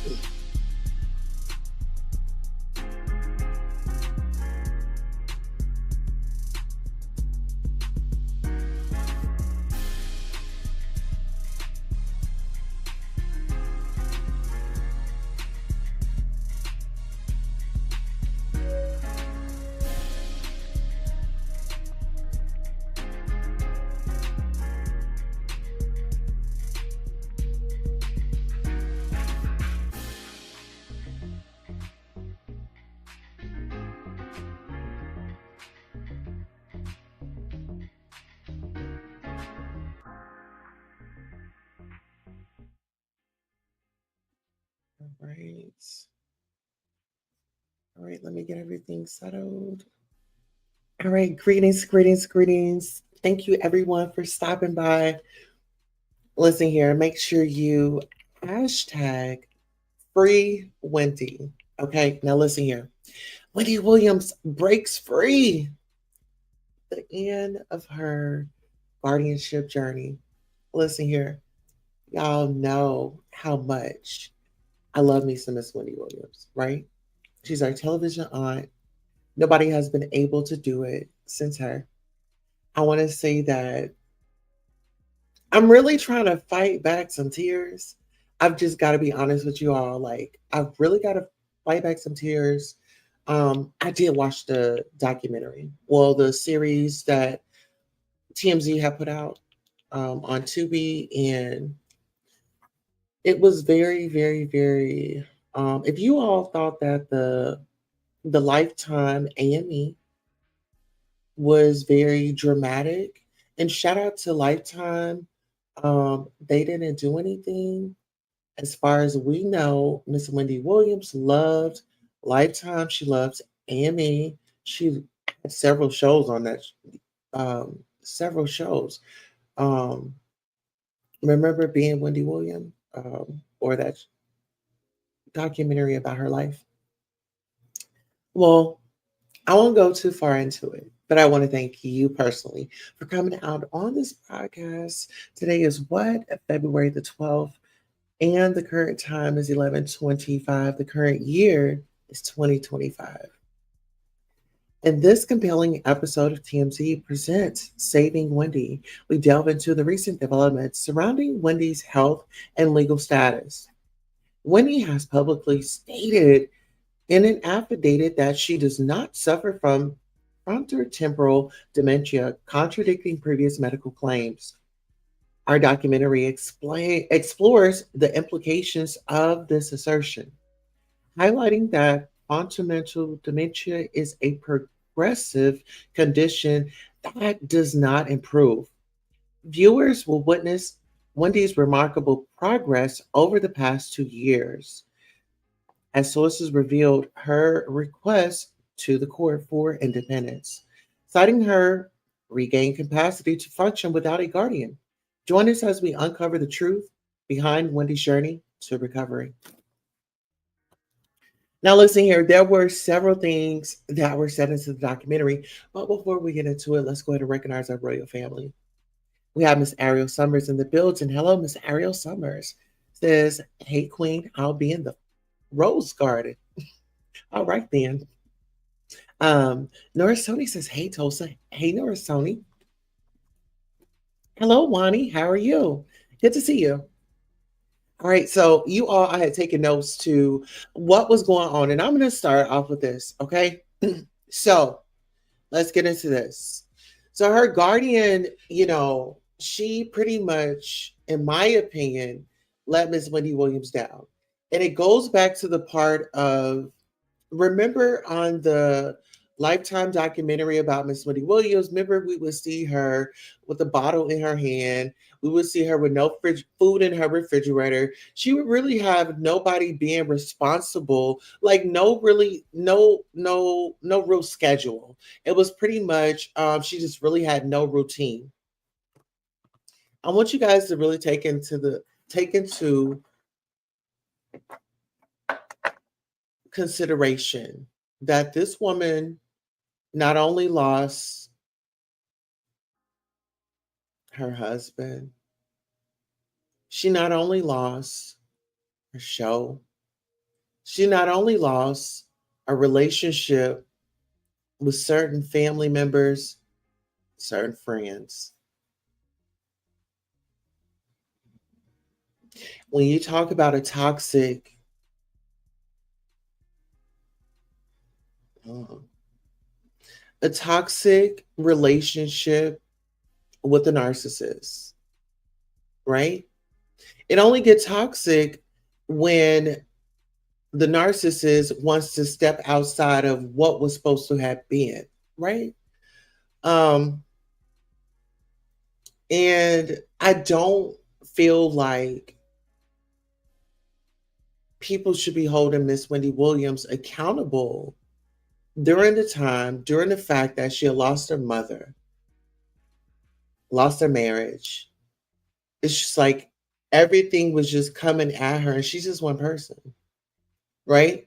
All right. All right, let me get everything settled. All right, greetings, greetings, greetings. Thank you everyone for stopping by. Listen here, make sure you hashtag free Wendy. Okay, now listen here. Wendy Williams breaks free the end of her guardianship journey. Listen here, y'all know how much I love me some Miss Wendy Williams, right? She's our television aunt. Nobody has been able to do it since her. I want to say that I'm really trying to fight back some tears. I've just got to be honest with you all. Like, I've really got to fight back some tears. I did watch the documentary, well, the series that TMZ had put out on Tubi, and it was very, very, very. If you all thought that the Lifetime AME was very dramatic, and shout out to Lifetime, they didn't do anything. As far as we know, Miss Wendy Williams loved Lifetime. She loves AME. She had several shows on that. Several shows. Um, remember being Wendy Williams, or that documentary about her life? Well, I won't go too far into it, but I want to thank you personally for coming out on this podcast. Today is what? February the 12th, and the current time is 11:25. The current year is 2025. In this compelling episode of TMZ Presents Saving Wendy, we delve into the recent developments surrounding Wendy's health and legal status. Wendy has publicly stated in an affidavit that she does not suffer from frontotemporal dementia, contradicting previous medical claims. Our documentary explores the implications of this assertion, highlighting that frontotemporal dementia is a progressive condition that does not improve. Viewers will witness Wendy's remarkable progress over the past 2 years, as sources revealed her request to the court for independence, citing her regained capacity to function without a guardian. Join us as we uncover the truth behind Wendy's journey to recovery. Now, listen here, there were several things that were said into the documentary, but before we get into it, let's go ahead and recognize our royal family. We have Miss Ariel Summers in the building. Hello, Miss Ariel Summers. Says, hey, Queen, I'll be in the rose garden. All right, then. Nora Sony says, hey, Tosa. Hey, Nora Sony. Hello, Wani. How are you? Good to see you. All right, so you all, I had taken notes to what was going on, and I'm going to start off with this, okay? So let's get into this. So her guardian, she pretty much, in my opinion, let Miss Wendy Williams down. And it goes back to the part of, remember on the Lifetime documentary about Miss Wendy Williams, remember we would see her with a bottle in her hand. We would see her with no food in her refrigerator. She would really have nobody being responsible, like no real schedule. It was pretty much she just really had no routine. I want you guys to really take into consideration that this woman not only lost her husband, she not only lost her show, She not only lost a relationship with certain family members, certain friends. When you talk about uh, a toxic relationship with a narcissist, right? It only gets toxic when the narcissist wants to step outside of what was supposed to have been, right? Um, and I don't feel like people should be holding Miss Wendy Williams accountable during the fact that she had lost her mother, lost her marriage. It's just like everything was just coming at her, and she's just one person, right?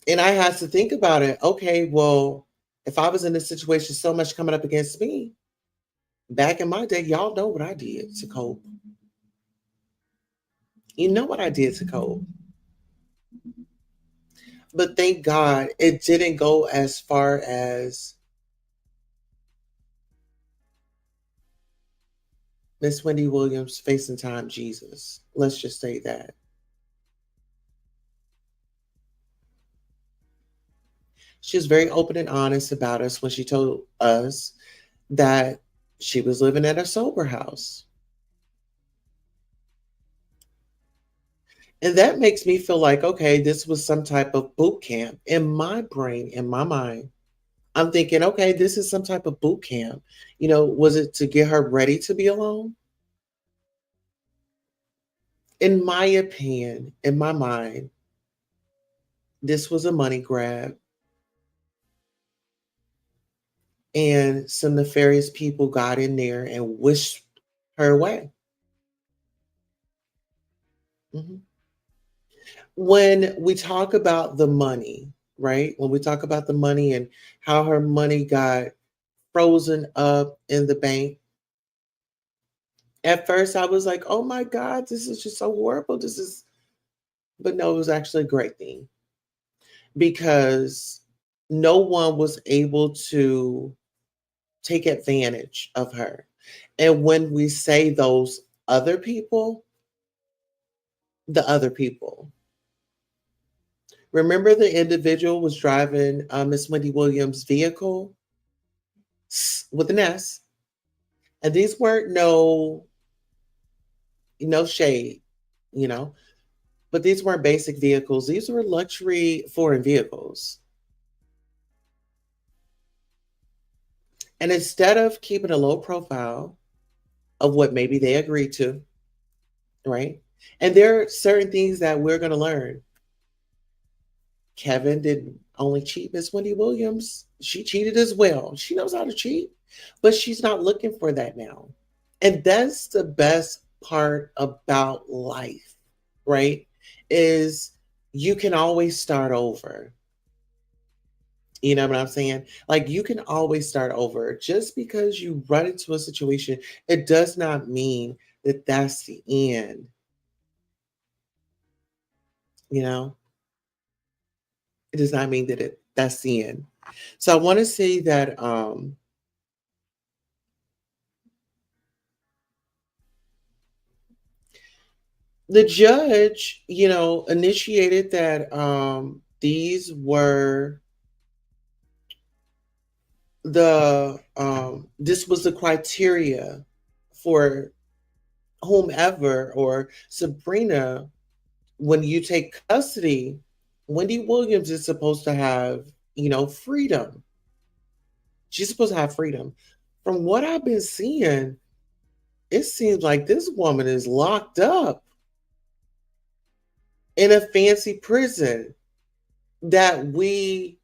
And I had to think about it. Okay, well, if I was in a situation so much coming up against me, back in my day, y'all know what I did to cope. You know what I did to cope. But thank God it didn't go as far as Miss Wendy Williams facing time Jesus. Let's just say that. She was very open and honest about us when she told us that she was living at a sober house. And that makes me feel like, okay, this was some type of boot camp in my brain, in my mind. I'm thinking, okay, this is some type of boot camp. Was it to get her ready to be alone? In my opinion, in my mind, this was a money grab, and some nefarious people got in there and wished her away. Mhm. When we talk about the money, right? When we talk about the money and how her money got frozen up in the bank, at first I was like, oh my God, this is just so horrible. But no, it was actually a great thing because no one was able to take advantage of her. And when we say those other people, the other people, remember the individual was driving Miss Wendy Williams' vehicle with an S, and these weren't no shade, you know, but these weren't basic vehicles. These were luxury foreign vehicles. And instead of keeping a low profile of what maybe they agreed to, right? And there are certain things that we're going to learn. Kevin didn't only cheat Miss Wendy Williams. She cheated as well. She knows how to cheat, but she's not looking for that now. And that's the best part about life, right? Is you can always start over. You know what I'm saying? Like you can always start over. Just because you run into a situation, it does not mean that that's the end. You know, it does not mean that that's the end. So I want to say that the judge, initiated that these were this was the criteria for whomever or Sabrina. When you take custody, Wendy Williams is supposed to have, freedom. She's supposed to have freedom. From what I've been seeing, it seems like this woman is locked up in a fancy prison that we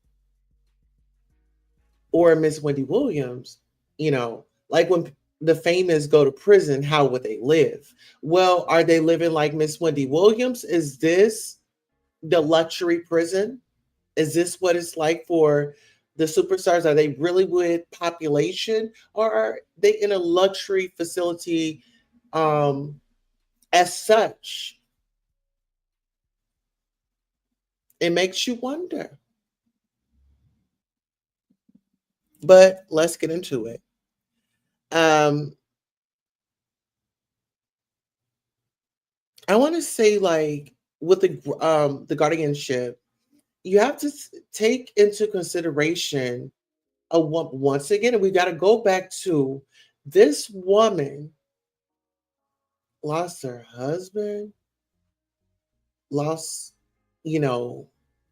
or Miss Wendy Williams, like when the famous go to prison, how would they live? Well, are they living like Miss Wendy Williams? Is this the luxury prison? Is this what it's like for the superstars? Are they really with population, or are they in a luxury facility as such? It makes you wonder. But let's get into it. Um, I want to say, like, with the guardianship, you have to take into consideration once again, and we got to go back to this woman lost her husband, lost, you know,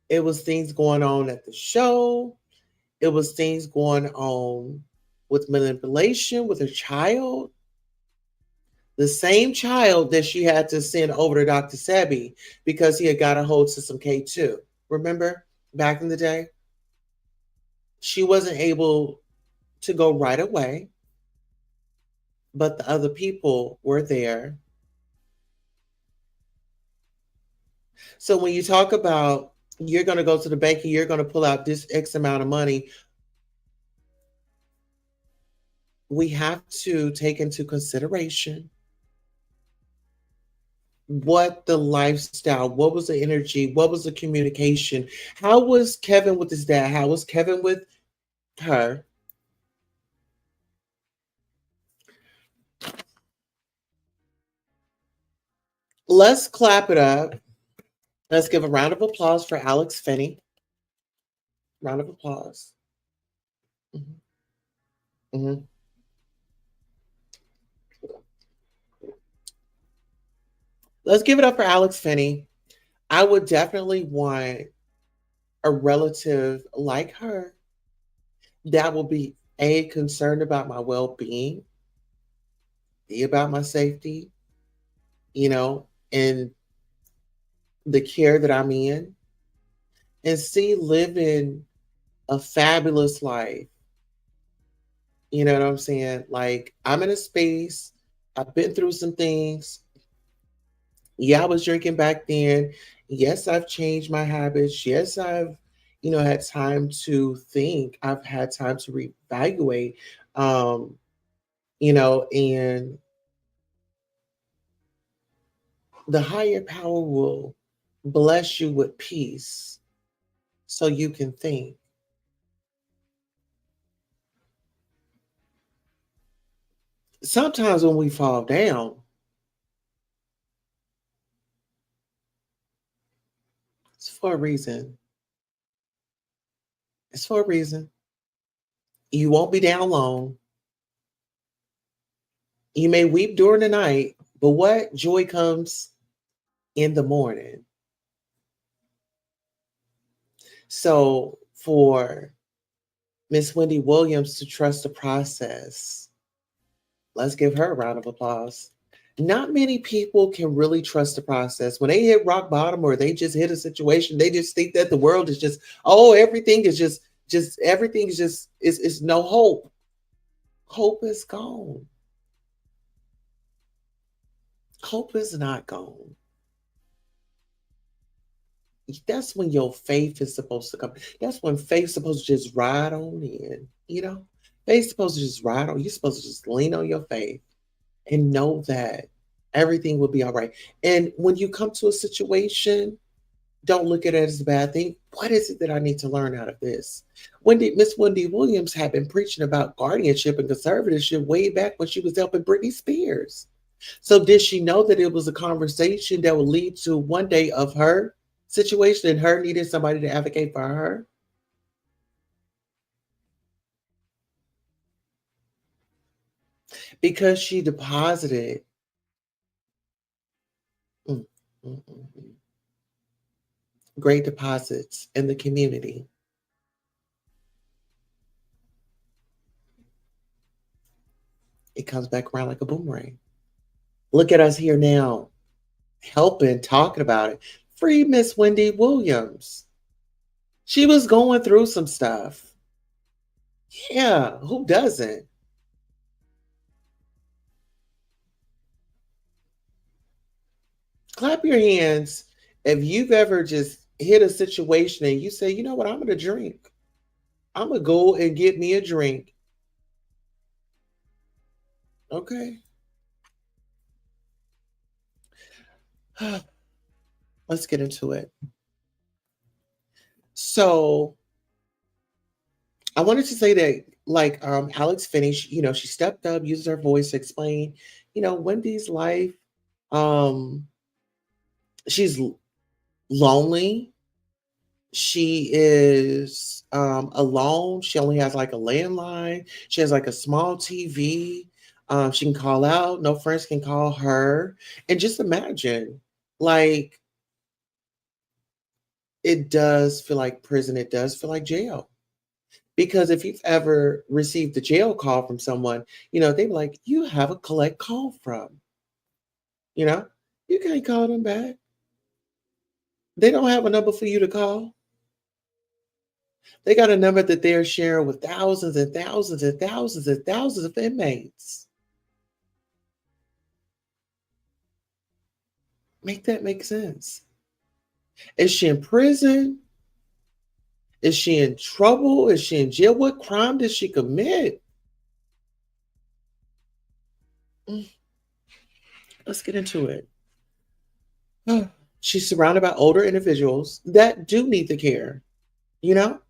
it was things going on at the show, it was things going on with manipulation with her child, the same child that she had to send over to Dr. Sebi because he had got a hold to some K2. Remember back in the day? She wasn't able to go right away, but the other people were there. So when you talk about you're going to go to the bank and you're going to pull out this X amount of money, we have to take into consideration what the lifestyle, what was the energy, what was the communication, how was Kevin with his dad, how was Kevin with her. Let's clap it up. Let's give a round of applause for Alex Finney. Round of applause. Mhm, mhm. Let's give it up for Alex Finney. I would definitely want a relative like her that will be A, concerned about my well being, B, about my safety, and the care that I'm in, and C, living a fabulous life. You know what I'm saying? Like, I'm in a space, I've been through some things. Yeah, I was drinking back then. Yes, I've changed my habits. Yes, I've, had time to think. I've had time to reevaluate. Um, and the higher power will bless you with peace so you can think. Sometimes when we fall down, it's for a reason. It's for a reason. You won't be down long. You may weep during the night, but what joy comes in the morning. So for Miss Wendy Williams to trust the process, let's give her a round of applause. Not many people can really trust the process. When they hit rock bottom or they just hit a situation, they just think that the world is just, oh, everything is just everything is just is no hope. Hope is gone. Hope is not gone. That's when your faith is supposed to come. That's when faith's supposed to just ride on in. Faith's supposed to just ride on. You're supposed to just lean on your faith and know that everything will be all right. And when you come to a situation, don't look at it as a bad thing. What is it that I need to learn out of this? Miss Wendy Williams had been preaching about guardianship and conservatorship way back when she was helping Britney Spears. So did she know that it was a conversation that would lead to one day of her situation and her needing somebody to advocate for her? Because she deposited mm, mm, mm, mm, great deposits in the community. It comes back around like a boomerang. Look at us here now, helping, talking about it. Free Miss Wendy Williams. She was going through some stuff. Yeah, who doesn't? Clap your hands if you've ever just hit a situation and you say, you know what, I'm going to drink. I'm going to go and get me a drink. Okay. Let's get into it. So I wanted to say that, like, Alex finished, she stepped up, used her voice to explain, Wendy's life. Um, she's lonely. She is alone. She only has like a landline. She has like a small TV. She can call out. No friends can call her. And just imagine, like, it does feel like prison. It does feel like jail. Because if you've ever received a jail call from someone, they'd be like, you have a collect call from, you know, you can't call them back. They don't have a number for you to call. They got a number that they're sharing with thousands and thousands and thousands and thousands of inmates. Make that make sense. Is she in prison? Is she in trouble? Is she in jail? What crime did she commit? Mm, let's get into it. She's surrounded by older individuals that do need the care, you know?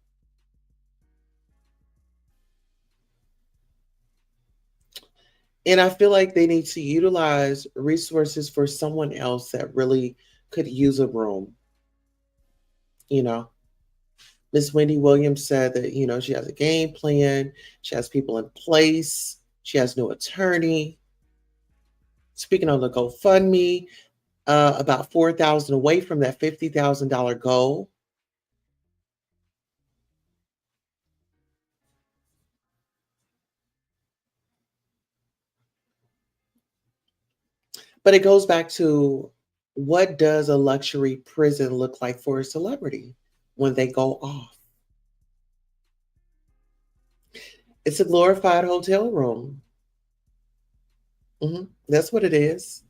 And I feel like they need to utilize resources for someone else that really could use a room, you know? Miss Wendy Williams said that, she has a game plan, she has people in place, she has no attorney. Speaking on the GoFundMe, about 4,000 away from that $50,000 goal. But it goes back to, what does a luxury prison look like for a celebrity when they go off? It's a glorified hotel room. That's what it is.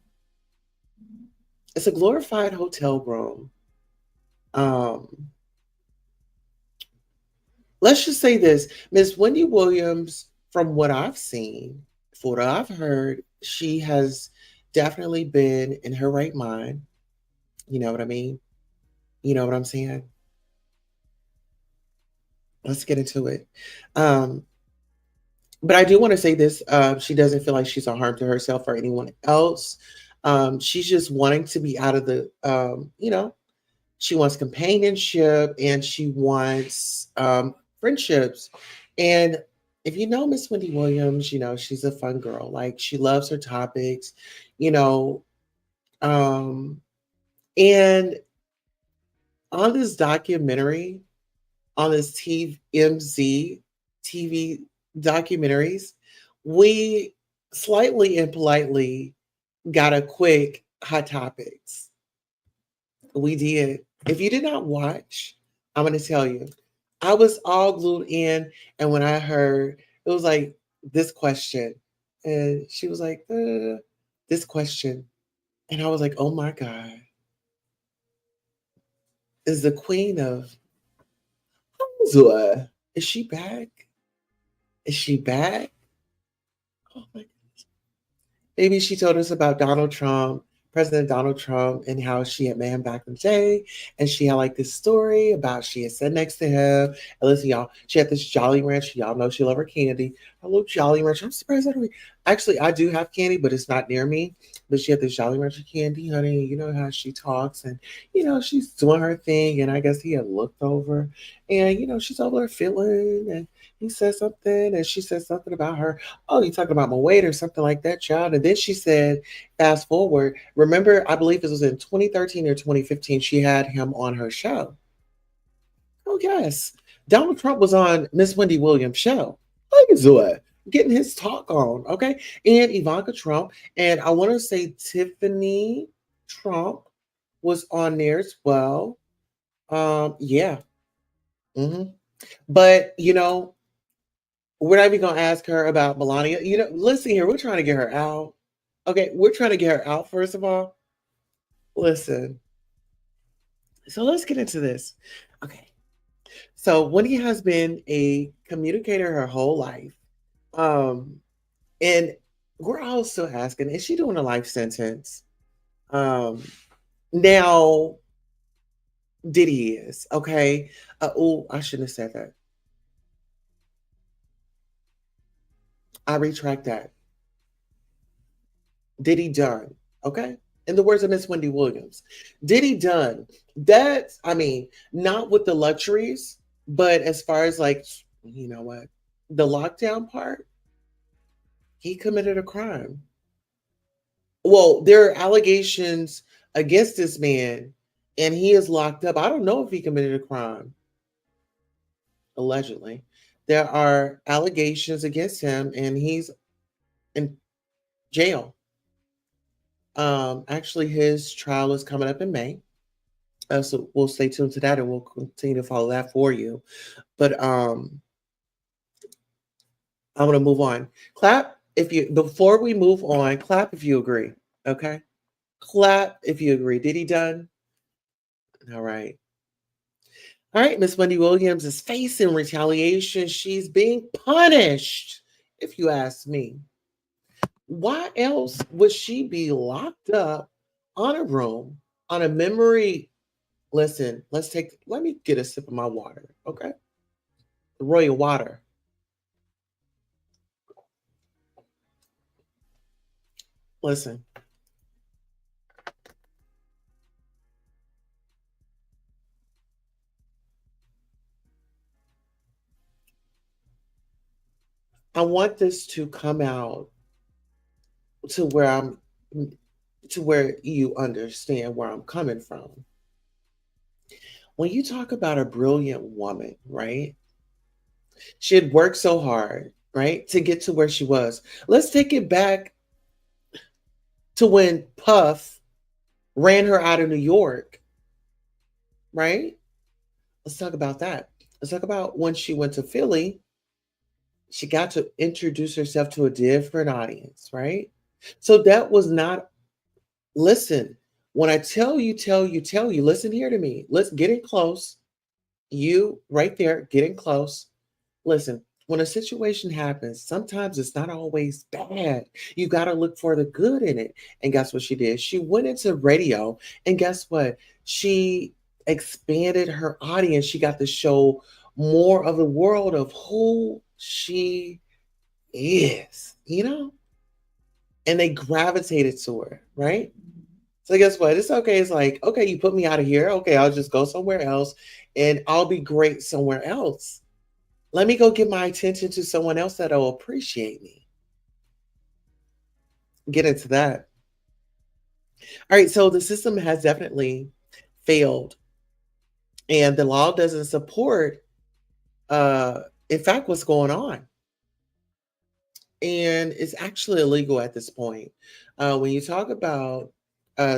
It's a glorified hotel room. Um, let's just say this, Miss Wendy Williams, from what I've seen, for what I've heard, she has definitely been in her right mind. You know what I mean? You know what I'm saying? Let's get into it. Um, but I do want to say this: she doesn't feel like she's a harm to herself or anyone else. She's just wanting to be out of the, she wants companionship and she wants friendships. And if you know Miss Wendy Williams, she's a fun girl. Like, she loves her topics, you know. Um, and on this documentary, on this TMZ TV documentaries, we slightly and politely got a quick hot topics. We did. If you did not watch, I'm going to tell you, I was all glued in. And when I heard, it was like this question. And she was like, this question. And I was like, oh my God, is the queen of Zua? Is she back? Is she back? Oh my. Maybe she told us about Donald Trump, President Donald Trump, and how she had met him back in the day. And she had like this story about, she had sat next to him. And listen, y'all, she had this Jolly Rancher. Y'all know she love her candy. Her little Jolly Rancher. I'm surprised I don't. Actually, I do have candy, but it's not near me. But she had this Jolly Rancher candy, honey. You know how she talks, and she's doing her thing. And I guess he had looked over, and she's over there feeling, and he said something, and she said something about her. Oh, you talking about my weight or something like that, child? And then she said, fast forward, remember, I believe this was in 2013 or 2015, she had him on her show. Oh, yes. Donald Trump was on Miss Wendy Williams' show. Look at Zoe getting his talk on, okay? And Ivanka Trump. And I want to say Tiffany Trump was on there as well. Yeah. hmm But, we're not even gonna ask her about Melania. Listen here, we're trying to get her out. Okay, we're trying to get her out first of all. Listen. So let's get into this. Okay. So Wendy has been a communicator her whole life. Um, and we're also asking, is she doing a life sentence? Um, now Diddy is, okay? Oh, I shouldn't have said that. I retract that. Diddy done, okay? In the words of Miss Wendy Williams, Diddy done. That's, I mean, not with the luxuries, but as far as like, you know what, the lockdown part, he committed a crime. Well, there are allegations against this man, and he is locked up. I don't know if he committed a crime, allegedly. There are allegations against him, and he's in jail. Actually, his trial is coming up in May. So we'll stay tuned to that, and we'll continue to follow that for you. But I'm gonna move on. Clap if you before we move on. Clap if you agree. Okay. Clap if you agree. Did he done? All right. All right. Miss Wendy Williams is facing retaliation. She's being punished. If you ask me, why else would she be locked up on a room on a memory? Listen, let me get a sip of my water. Okay. The royal water. Listen, I want this to come out to where I'm to where you understand where I'm coming from. When you talk about a brilliant woman, right? She had worked so hard, right, to get to where she was. Let's take it back to when Puff ran her out of New York, right? Let's talk about that. Let's talk about when she went to Philly, she got to introduce herself to a different audience, right? So that was not, listen, when I tell you, listen here to me. Let's get in close. You right there, getting close. Listen, when a situation happens, sometimes it's not always bad. You got to look for the good in it. And guess what she did? She went into radio, and guess what? She expanded her audience. She got to show more of the world of who she is, you know? And they gravitated to her, right? So guess what? It's okay. It's like, okay, you put me out of here. Okay, I'll just go somewhere else and I'll be great somewhere else. Let me go give my attention to someone else that'll appreciate me. Get into that. All right, so the system has definitely failed, and the law doesn't support, uh, in fact, what's going on. And it's actually illegal at this point. When you talk about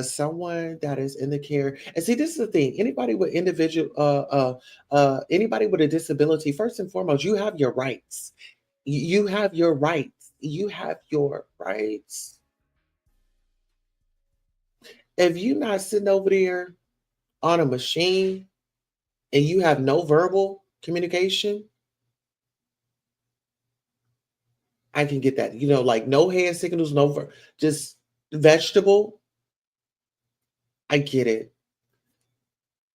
someone that is in the care, and see, this is the thing: anybody with a disability, first and foremost, you have your rights. You have your rights. You have your rights. If you're not sitting over there on a machine and you have no verbal communication, I can get that. You know, like no hand signals, just vegetable. I get it.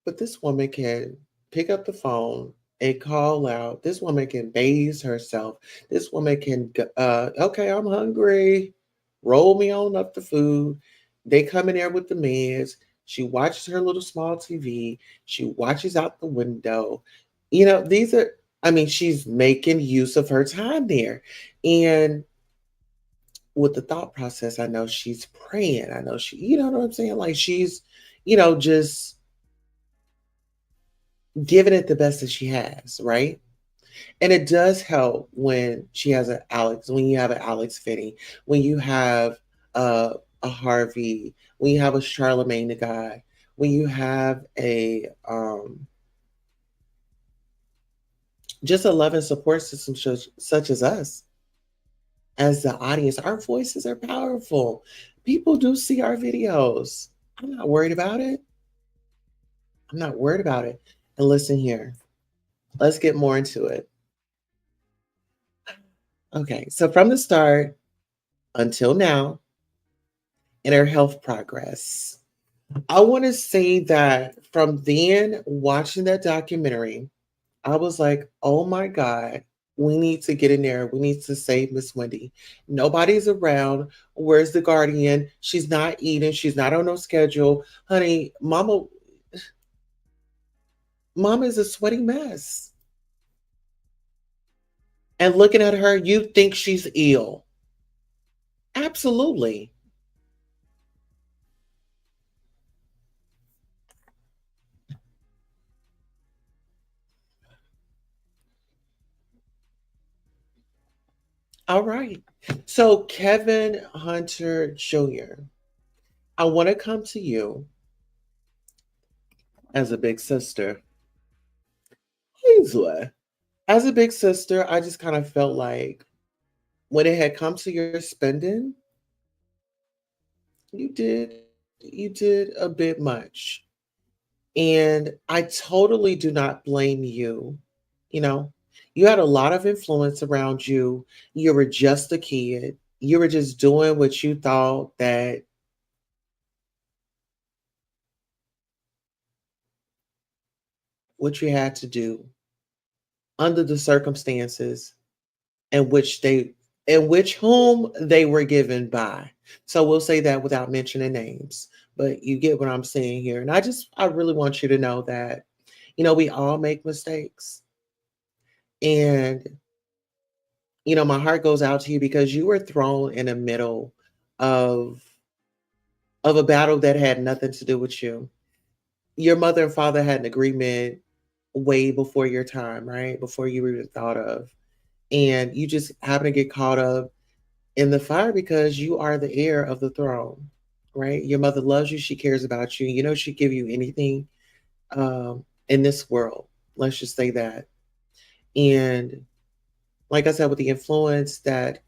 But this woman can pick up the phone and call out. This woman can bathe herself. This woman can, okay, I'm hungry. Roll me on up the food. They come in there with the meds. She watches her little small TV. She watches out the window. You know, I mean, she's making use of her time there. And with the thought process, I know she's praying. I know you know what I'm saying? Like she's, just giving it the best that she has, right? And it does help when she has when you have an Alex Finney, when you have a Harvey, when you have a Charlemagne the guy, when you have a just a love and support system such as us, as the audience. Our voices are powerful. People do see our videos. I'm not worried about it. I'm not worried about it. And listen here, let's get more into it. Okay, so from the start until now, in her health progress. I want to say that from then watching that documentary, I was like, oh my God, we need to get in there. We need to save Miss Wendy. Nobody's around. Where's the guardian? She's not eating. She's not on no schedule. Honey, mama is a sweaty mess. And looking at her, you think she's ill. Absolutely. All right. So, Kevin Hunter Jr., I want to come to you as a big sister. Please, what? As a big sister, I just kind of felt like when it had come to your spending, you did you did a bit much. And I totally do not blame you. You know, you had a lot of influence around you. You were just a kid. You were just doing what you thought that what you had to do under the circumstances in which whom they were given by. So we'll say that without mentioning names, but you get what I'm saying here. And I really want you to know that, we all make mistakes. And, my heart goes out to you because you were thrown in the middle of of a battle that had nothing to do with you. Your mother and father had an agreement way before your time, right? Before you were even thought of. And you just happen to get caught up in the fire because you are the heir of the throne, right? Your mother loves you. She cares about you. She'd give you anything in this world. Let's just say that. And like I said, with the influence that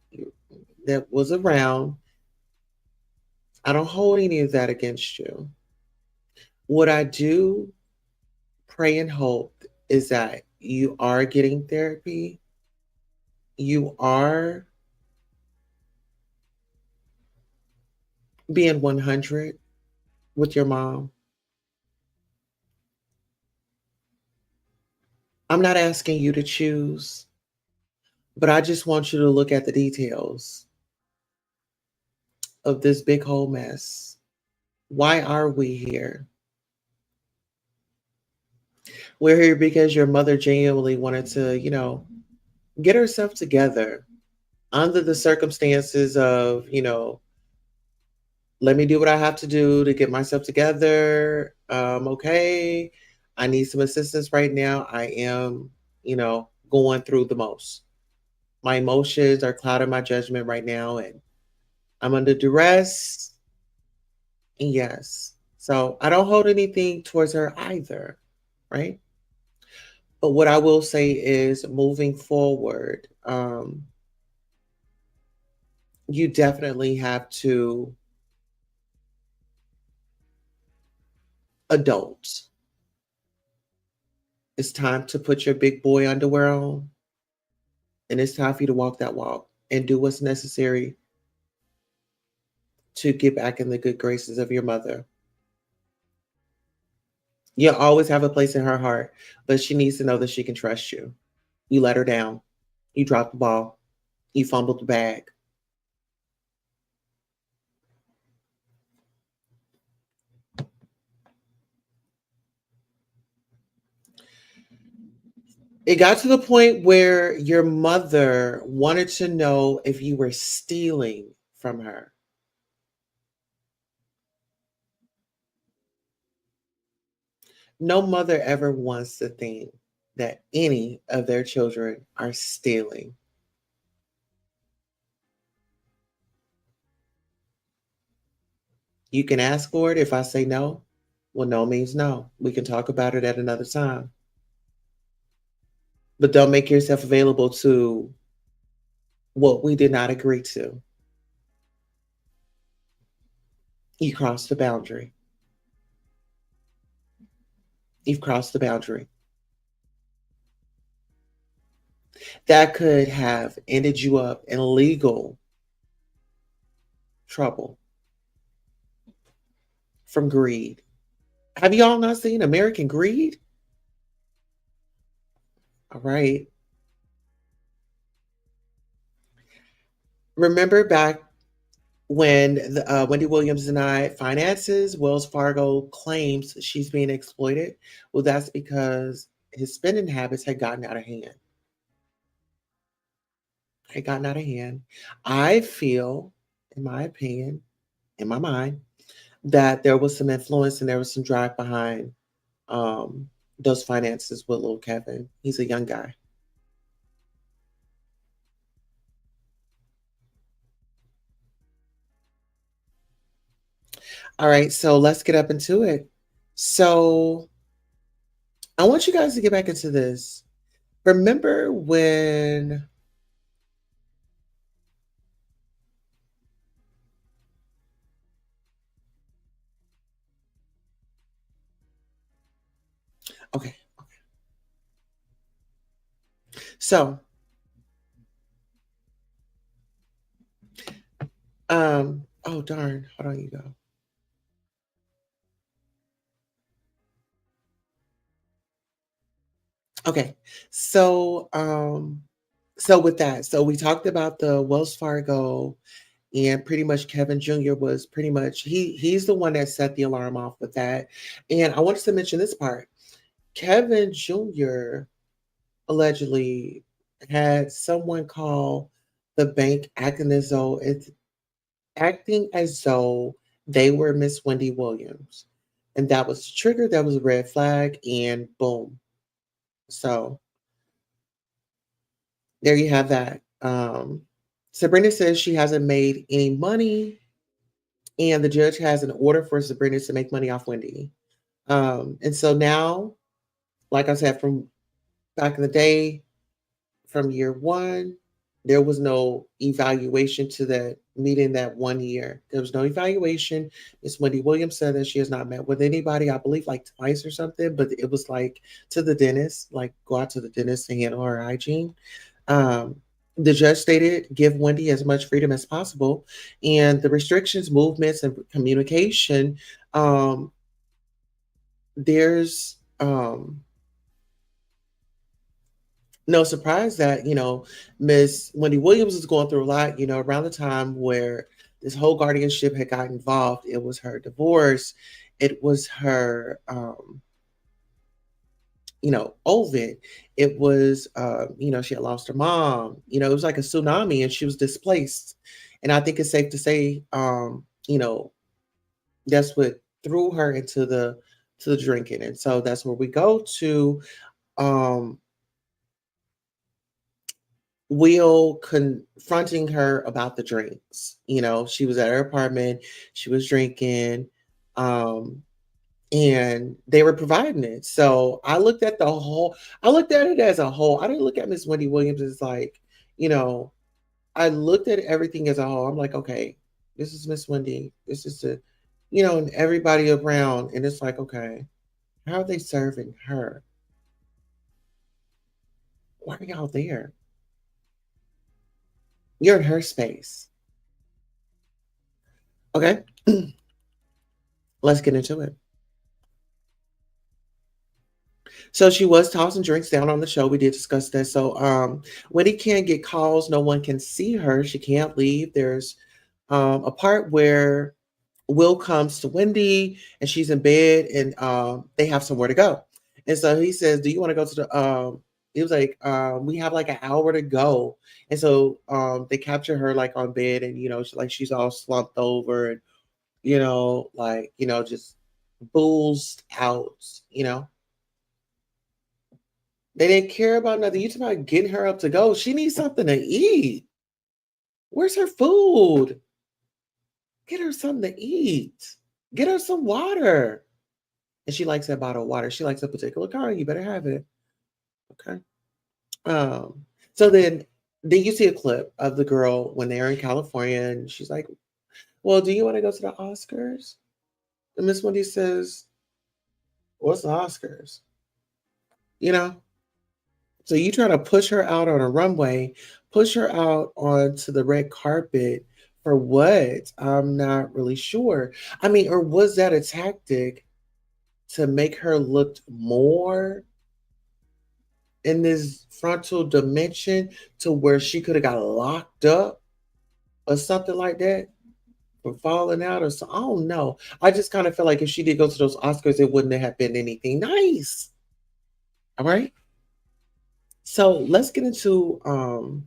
was around, I don't hold any of that against you. What I do pray and hope is that you are getting therapy. You are being 100 with your mom. I'm not asking you to choose, but I just want you to look at the details of this big whole mess. Why are we here? We're here because your mother genuinely wanted to, get herself together under the circumstances of, let me do what I have to do to get myself together. Okay. I need some assistance right now. I am, going through the most. My emotions are clouding my judgment right now, and I'm under duress. Yes. So I don't hold anything towards her either, right? But what I will say is moving forward, you definitely have to adult. It's time to put your big boy underwear on, and it's time for you to walk that walk and do what's necessary to get back in the good graces of your mother. You'll always have a place in her heart, but she needs to know that she can trust you. You let her down. You dropped the ball. You fumbled the bag. It got to the point where your mother wanted to know if you were stealing from her. No mother ever wants to think that any of their children are stealing. You can ask for it. If I say no, well, no means no. We can talk about it at another time. But don't make yourself available to what we did not agree to. You crossed the boundary. You've crossed the boundary. That could have ended you up in legal trouble. from Greed. Have y'all not seen American Greed? All right. Remember back when Wendy Williams denied finances, Wells Fargo claims she's being exploited. Well, that's because his spending habits had gotten out of hand. Had gotten out of hand. I feel, in my opinion, in my mind, that there was some influence and there was some drive behind um, those finances with little Kevin. He's a young guy. All right, so let's get up into it. So I want you guys to get back into this. Remember when? Okay, so oh darn, hold on, you go. Okay, so so with that, so we talked about the Wells Fargo, and pretty much Kevin Jr. was pretty much he's the one that set the alarm off with that. And I wanted to mention this part. Kevin Jr. allegedly had someone call the bank acting as though they were Miss Wendy Williams. And that was the trigger, that was a red flag, and boom. So there you have that. Sabrina says she hasn't made any money, and the judge has an order for Sabrina to make money off Wendy. And so now, like I said, from back in the day, from year one, there was no evaluation to that meeting that 1 year. There was no evaluation. Miss Wendy Williams said that she has not met with anybody, I believe like twice or something, but it was like to the dentist, like go out to the dentist and handle her hygiene. The judge stated give Wendy as much freedom as possible, and the restrictions, movements, and communication. There's no surprise that Miss Wendy Williams is going through a lot. Around the time where this whole guardianship had got involved, it was her divorce, it was her Ovid. It was, she had lost her mom. It was like a tsunami and she was displaced. And I think it's safe to say, that's what threw her into the drinking. And so that's where we go to um, Will confronting her about the drinks. She was at her apartment, she was drinking. Um, and they were providing it. So I looked at it as a whole. I didn't look at Miss Wendy Williams as like, you know, I looked at everything as a whole. I'm like, okay, this is Miss Wendy. This is and everybody around. And it's like, okay, how are they serving her? Why are y'all there? You're in her space. Okay. Let's get into it. So she was tossing drinks down on the show. We did discuss that. So Wendy can't get calls. No one can see her. She can't leave. There's a part where Will comes to Wendy and she's in bed and they have somewhere to go. And so he says, do you want to go to the he was like, we have like an hour to go. And so they capture her like on bed and she's all slumped over and just bullsed out, They didn't care about nothing. You talking about getting her up to go. She needs something to eat. Where's her food? Get her something to eat. Get her some water. And she likes that bottle of water. She likes a particular kind. You better have it. Okay. So then you see a clip of the girl when they're in California and she's like, well, do you want to go to the Oscars? And Miss Wendy says, what's the Oscars? You know? So you try to push her out on a runway, push her out onto the red carpet For what? I'm not really sure. I mean, or was that a tactic to make her look more in this frontal dimension to where she could have got locked up or something like that for falling out or so? I don't know. I just kind of feel like if she did go to those Oscars, it wouldn't have been anything nice. All right. So let's get into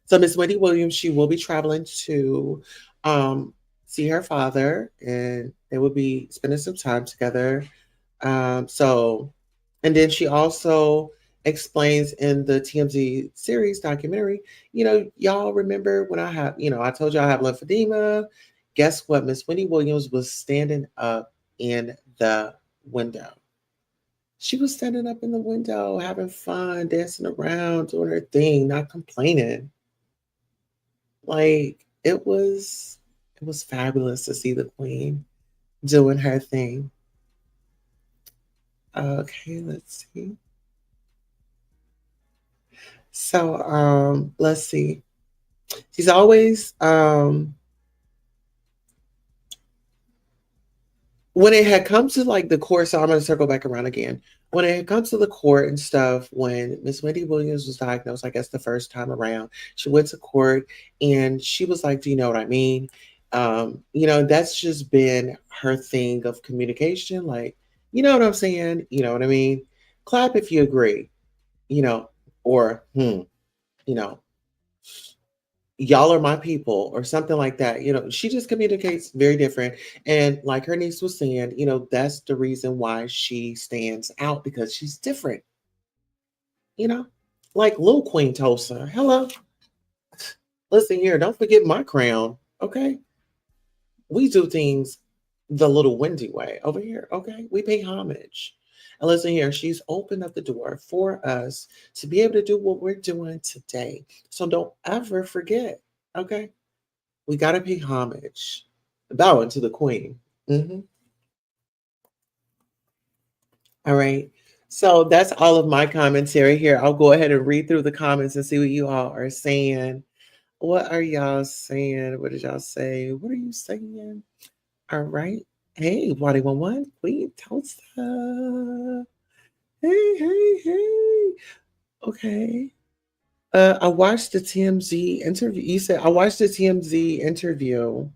so Miss Wendy Williams, she will be traveling to um see her father, and they will be spending some time together. So and then she also explains in the TMZ series documentary, y'all remember when I told you I have lymphedema. Guess what? Miss Wendy Williams was standing up in the window. She was standing up in the window, having fun, dancing around, doing her thing, not complaining. Like it was fabulous to see the queen doing her thing. Okay, let's see. So let's see. She's always when it had come to like the court, so I'm going to circle back around again. When it had come to the court and stuff, when Miss Wendy Williams was diagnosed, I guess the first time around, she went to court and she was like, "Do you know what I mean?" That's just been her thing of communication. Like, you know what I'm saying? You know what I mean? Clap if you agree, you know, or you know, y'all are my people or something like that. She just communicates very different. And like her niece was saying, that's the reason why she stands out, because she's different, you know, like little Queen Tulsa. Hello. Listen here, don't forget my crown. Okay. We do things the little Wendy way over here. Okay. We pay homage. And listen here, she's opened up the door for us to be able to do what we're doing today. So don't ever forget. Okay. We got to pay homage, bowing to the queen. hmm All right. So that's all of my commentary here. I'll go ahead and read through the comments and see what you all are saying. What are y'all saying? What did y'all say? What are you saying? All right. Hey, Waddy One, Queen Toaster. Hey, hey, hey. Okay. I watched the TMZ interview. You said I watched the TMZ interview.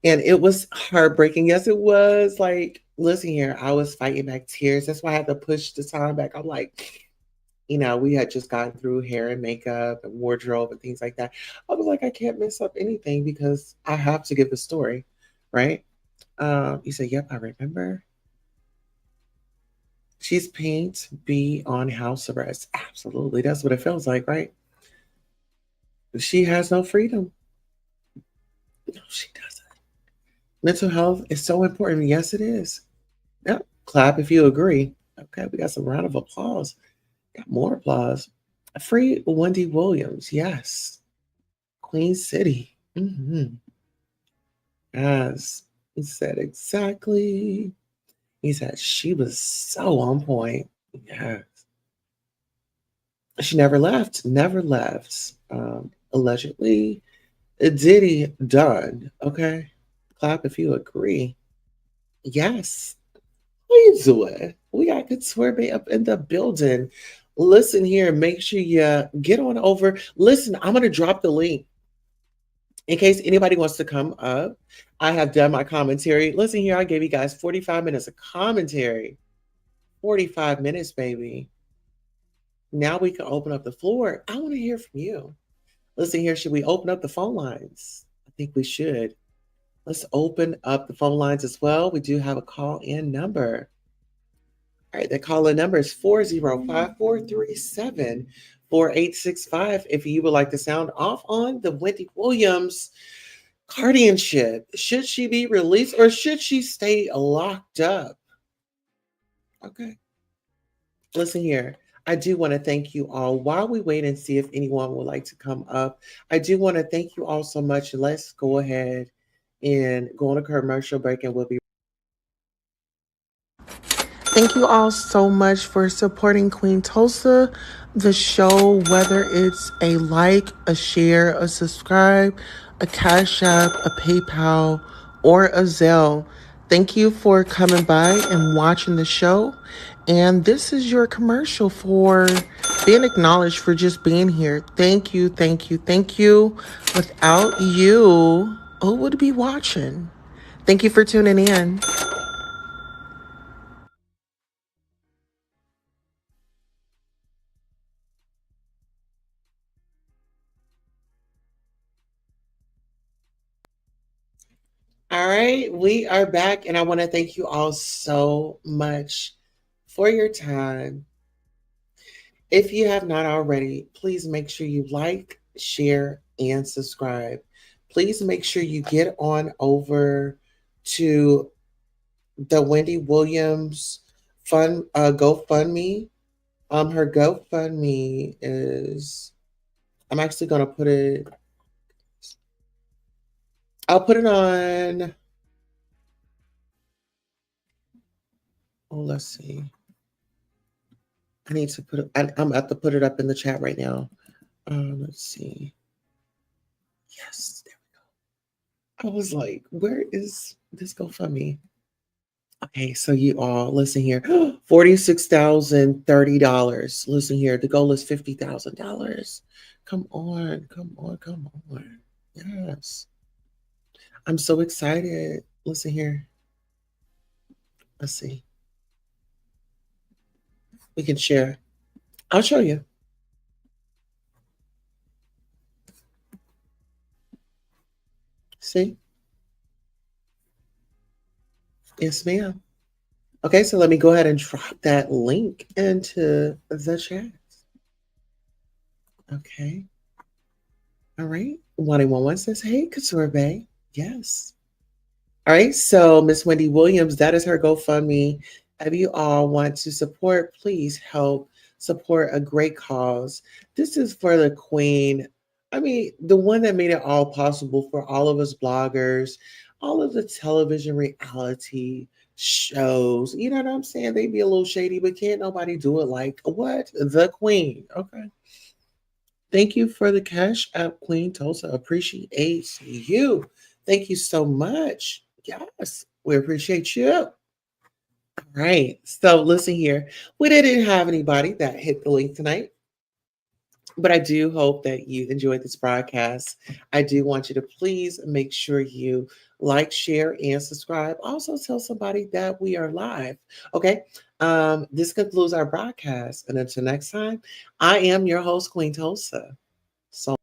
And it was heartbreaking. Yes, it was. Like, listen here, I was fighting back tears. That's why I had to push the time back. I'm like, we had just gotten through hair and makeup and wardrobe and things like that. I was like, I can't mess up anything because I have to give the story, right? You say, yep, I remember. She's paying to be on house arrest. Absolutely. That's what it feels like, right? She has no freedom. No, she doesn't. Mental health is so important. Yes, it is. Yep. Clap if you agree. Okay, we got some round of applause. Got more applause. Free Wendy Williams. Yes. Queen City. Yes. He said exactly. He said she was so on point. Yes. She never left. Never left. Allegedly. Diddy done. Okay. Clap if you agree. Yes. How you doing? We got good swear up in the building. Listen here, make sure you get on over. Listen, I'm gonna drop the link in case anybody wants to come up. I have done my commentary. Listen here, I gave you guys 45 minutes of commentary. 45 minutes, baby. Now we can open up the floor. I want to hear from you. Listen here, should we open up the phone lines? I think we should. Let's open up the phone lines as well. We do have a call in number. All right, the call-in number is 405-437-4865. If you would like to sound off on the Wendy Williams guardianship, should she be released or should she stay locked up? Okay. Listen here. I do want to thank you all. While we wait and see if anyone would like to come up, I do want to thank you all so much. Let's go ahead and go on a commercial break and we'll be. Thank you all so much for supporting Queen Tulsa, the show, whether it's a like, a share, a subscribe. a Cash App, a PayPal, or a Zelle. Thank you for coming by and watching the show. And this is your commercial for being acknowledged for just being here. Thank you, thank you, thank you. Without you, who would be watching? Thank you for tuning in. All right, we are back, and I want to thank you all so much for your time. If you have not already, please make sure you like, share, and subscribe. Please make sure you get on over to the Wendy Williams fund GoFundMe. Her GoFundMe is. I'm actually gonna put it. I'll put it on. Oh, let's see. I need to put it. I'm about to put it up in the chat right now. Let's see. Yes, there we go. I was like, where is this GoFundMe? Okay, so you all listen here. $46,030. Listen here. The goal is $50,000. Come on, come on, come on. Yes. I'm so excited. Listen here. Let's see. We can share. I'll show you. See? Yes, ma'am. Okay, so let me go ahead and drop that link into the chat. Okay. All right. 111 says, hey, Kasurbe. Yes. All right. So Miss Wendy Williams, that is her GoFundMe. If you all want to support, please help support a great cause. This is for the Queen. I mean, the one that made it all possible for all of us bloggers, all of the television reality shows. You know what I'm saying? They be a little shady, but can't nobody do it like what? The Queen. Okay. Thank you for the cash app, Queen Tulsa. Appreciate you. Thank you so much. Yes, we appreciate you. All right. So listen here. We didn't have anybody that hit the link tonight, but I do hope that you enjoyed this broadcast. I do want you to please make sure you like, share, and subscribe. Also tell somebody that we are live. Okay. This concludes our broadcast. And until next time, I am your host, Queen Tulsa. So